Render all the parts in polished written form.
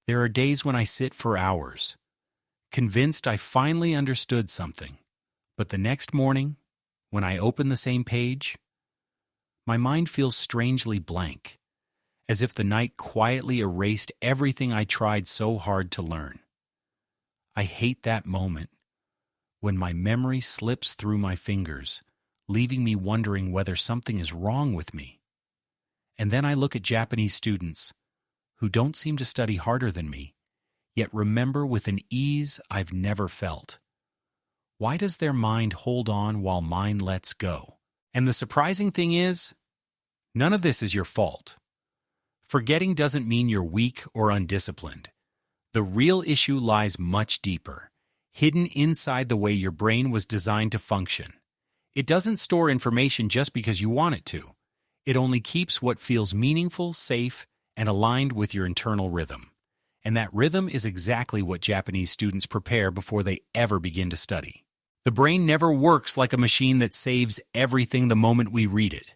There are days when I sit for hours, convinced I finally understood something, but the next morning, when I open the same page, my mind feels strangely blank, as if the night quietly erased everything I tried so hard to learn. I hate that moment when my memory slips through my fingers, leaving me wondering whether something is wrong with me. And then I look at Japanese students who don't seem to study harder than me, yet remember with an ease I've never felt. Why does their mind hold on while mine lets go? And the surprising thing is, none of this is your fault. Forgetting doesn't mean you're weak or undisciplined. The real issue lies much deeper, hidden inside the way your brain was designed to function. It doesn't store information just because you want it to. It only keeps what feels meaningful, safe, and aligned with your internal rhythm. And that rhythm is exactly what Japanese students prepare before they ever begin to study. The brain never works like a machine that saves everything the moment we read it.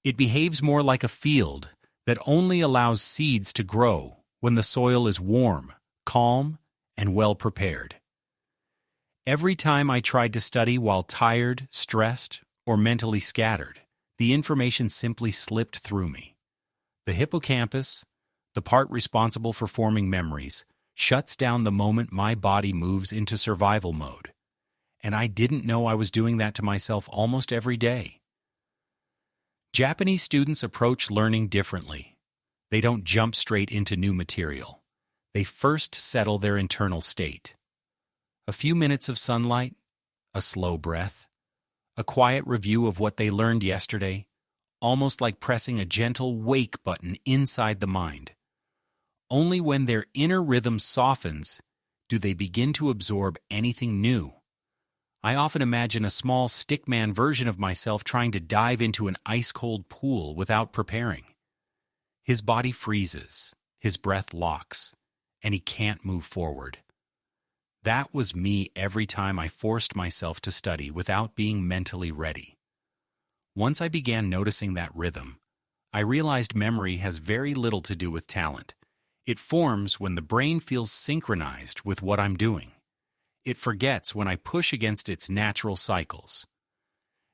It behaves more like a field that only allows seeds to grow when the soil is warm, calm, and well prepared. Every time I tried to study while tired, stressed, or mentally scattered, the information simply slipped through me. The hippocampus, the part responsible for forming memories, shuts down the moment my body moves into survival mode. And I didn't know I was doing that to myself almost every day. Japanese students approach learning differently. They don't jump straight into new material. They first settle their internal state. A few minutes of sunlight, a slow breath, a quiet review of what they learned yesterday, almost like pressing a gentle wake button inside the mind. Only when their inner rhythm softens do they begin to absorb anything new. I often imagine a small stickman version of myself trying to dive into an ice-cold pool without preparing. His body freezes, his breath locks, and he can't move forward. That was me every time I forced myself to study without being mentally ready. Once I began noticing that rhythm, I realized memory has very little to do with talent. It forms when the brain feels synchronized with what I'm doing. It forgets when I push against its natural cycles.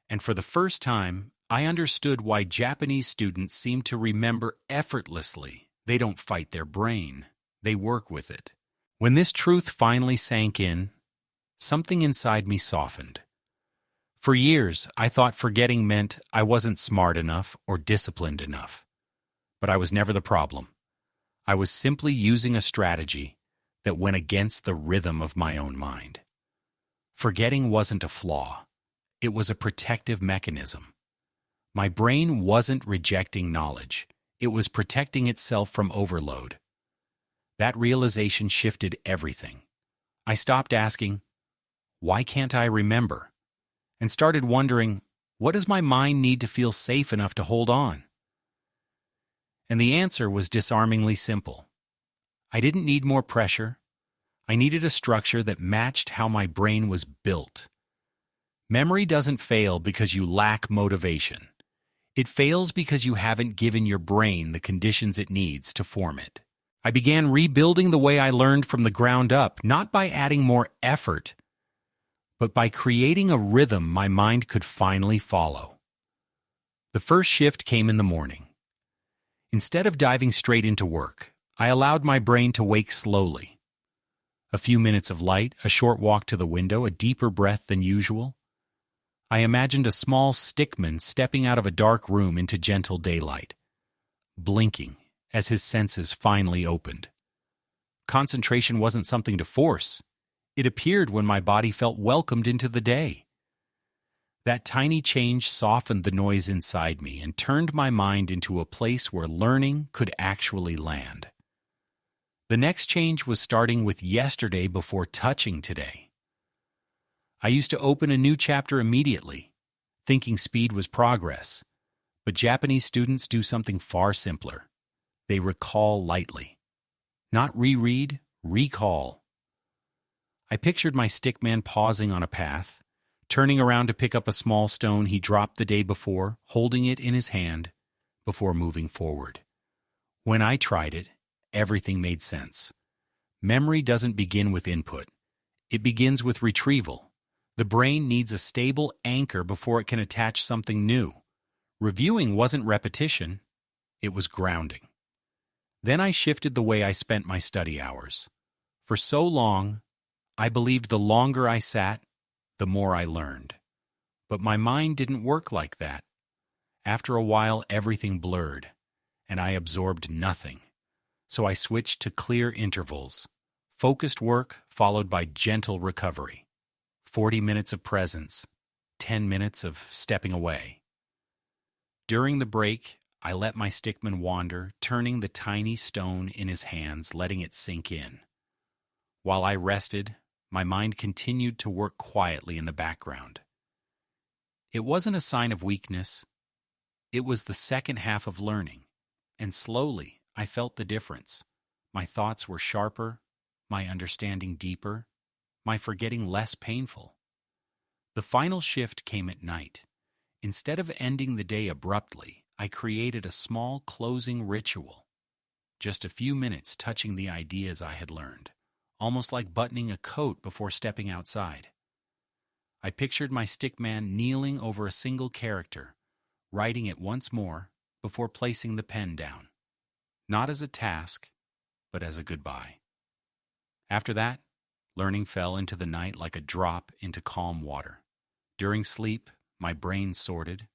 And for the first time, I understood why Japanese students seem to remember effortlessly. They don't fight their brain, they work with it. When this truth finally sank in, something inside me softened. For years, I thought forgetting meant I wasn't smart enough or disciplined enough. But I was never the problem. I was simply using a strategy that went against the rhythm of my own mind. Forgetting wasn't a flaw. It was a protective mechanism. My brain wasn't rejecting knowledge. It was protecting itself from overload. That realization shifted everything. I stopped asking, "Why can't I remember?" and started wondering, what does my mind need to feel safe enough to hold on? And the answer was disarmingly simple. I didn't need more pressure. I needed a structure that matched how my brain was built. Memory doesn't fail because you lack motivation. It fails because you haven't given your brain the conditions it needs to form it. I began rebuilding the way I learned from the ground up, not by adding more effort, but by creating a rhythm my mind could finally follow. The first shift came in the morning. Instead of diving straight into work, I allowed my brain to wake slowly. A few minutes of light, a short walk to the window, a deeper breath than usual. I imagined a small stickman stepping out of a dark room into gentle daylight, blinking as his senses finally opened. Concentration wasn't something to force. It appeared when my body felt welcomed into the day. That tiny change softened the noise inside me and turned my mind into a place where learning could actually land. The next change was starting with yesterday before touching today. I used to open a new chapter immediately, thinking speed was progress. But Japanese students do something far simpler. They recall lightly. Not reread, recall. I pictured my stickman pausing on a path, turning around to pick up a small stone he dropped the day before, holding it in his hand, before moving forward. When I tried it, everything made sense. Memory doesn't begin with input. It begins with retrieval. The brain needs a stable anchor before it can attach something new. Reviewing wasn't repetition, it was grounding. Then I shifted the way I spent my study hours. For so long, I believed the longer I sat, the more I learned. But my mind didn't work like that. After a while, everything blurred, and I absorbed nothing. So I switched to clear intervals, focused work followed by gentle recovery, 40 minutes of presence, 10 minutes of stepping away. During the break, I let my stickman wander, turning the tiny stone in his hands, letting it sink in. While I rested, my mind continued to work quietly in the background. It wasn't a sign of weakness. It was the second half of learning, and slowly I felt the difference. My thoughts were sharper, my understanding deeper, my forgetting less painful. The final shift came at night. Instead of ending the day abruptly, I created a small closing ritual. Just a few minutes touching the ideas I had learned, almost like buttoning a coat before stepping outside. I pictured my stickman kneeling over a single character, writing it once more before placing the pen down. Not as a task, but as a goodbye. After that, learning fell into the night like a drop into calm water. During sleep, my brain sorted,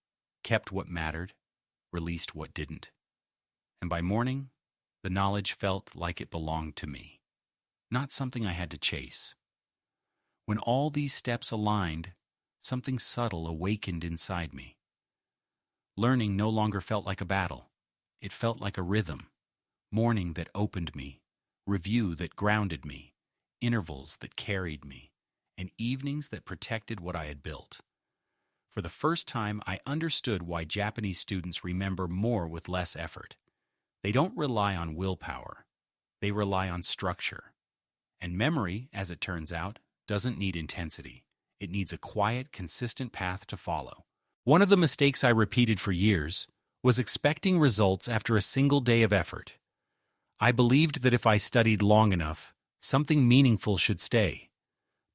kept what mattered, released what didn't. And by morning, the knowledge felt like it belonged to me, not something I had to chase. When all these steps aligned, something subtle awakened inside me. Learning no longer felt like a battle. It felt like a rhythm, morning that opened me, review that grounded me, intervals that carried me, and evenings that protected what I had built. For the first time, I understood why Japanese students remember more with less effort. They don't rely on willpower. They rely on structure. And memory, as it turns out, doesn't need intensity. It needs a quiet, consistent path to follow. One of the mistakes I repeated for years was expecting results after a single day of effort. I believed that if I studied long enough, something meaningful should stay.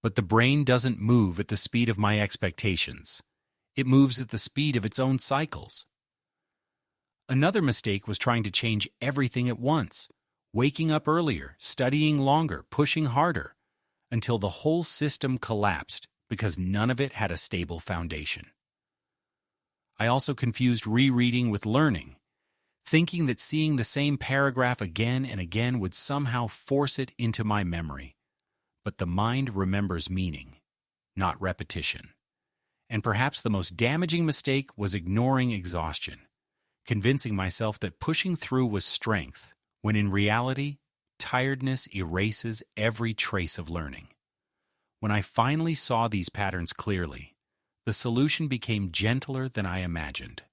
But the brain doesn't move at the speed of my expectations. It moves at the speed of its own cycles. Another mistake was trying to change everything at once, waking up earlier, studying longer, pushing harder, until the whole system collapsed because none of it had a stable foundation. I also confused rereading with learning, thinking that seeing the same paragraph again and again would somehow force it into my memory. But the mind remembers meaning, not repetition. And perhaps the most damaging mistake was ignoring exhaustion, convincing myself that pushing through was strength, when in reality, tiredness erases every trace of learning. When I finally saw these patterns clearly, the solution became gentler than I imagined.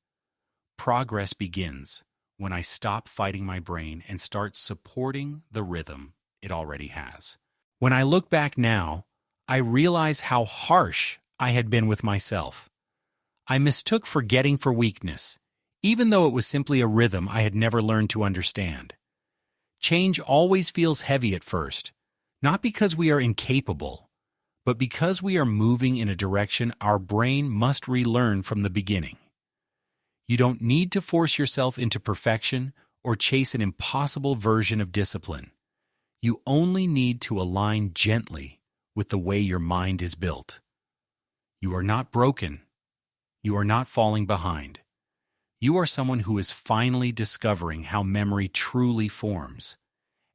Progress begins when I stop fighting my brain and start supporting the rhythm it already has. When I look back now, I realize how harsh I had been with myself. I mistook forgetting for weakness, even though it was simply a rhythm I had never learned to understand. Change always feels heavy at first, not because we are incapable, but because we are moving in a direction our brain must relearn from the beginning. You don't need to force yourself into perfection or chase an impossible version of discipline. You only need to align gently with the way your mind is built. You are not broken. You are not falling behind. You are someone who is finally discovering how memory truly forms,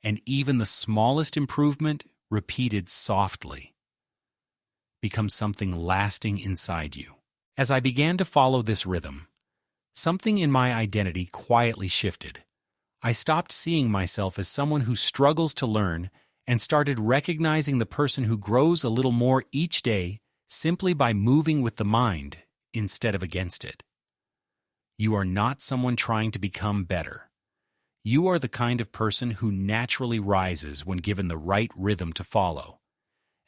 and even the smallest improvement, repeated softly, becomes something lasting inside you. As I began to follow this rhythm, something in my identity quietly shifted. I stopped seeing myself as someone who struggles to learn and started recognizing the person who grows a little more each day simply by moving with the mind instead of against it. You are not someone trying to become better. You are the kind of person who naturally rises when given the right rhythm to follow.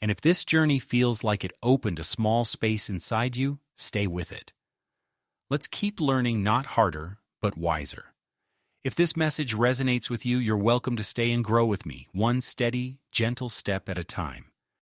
And if this journey feels like it opened a small space inside you, stay with it. Let's keep learning not harder, but wiser. If this message resonates with you, you're welcome to stay and grow with me, one steady, gentle step at a time.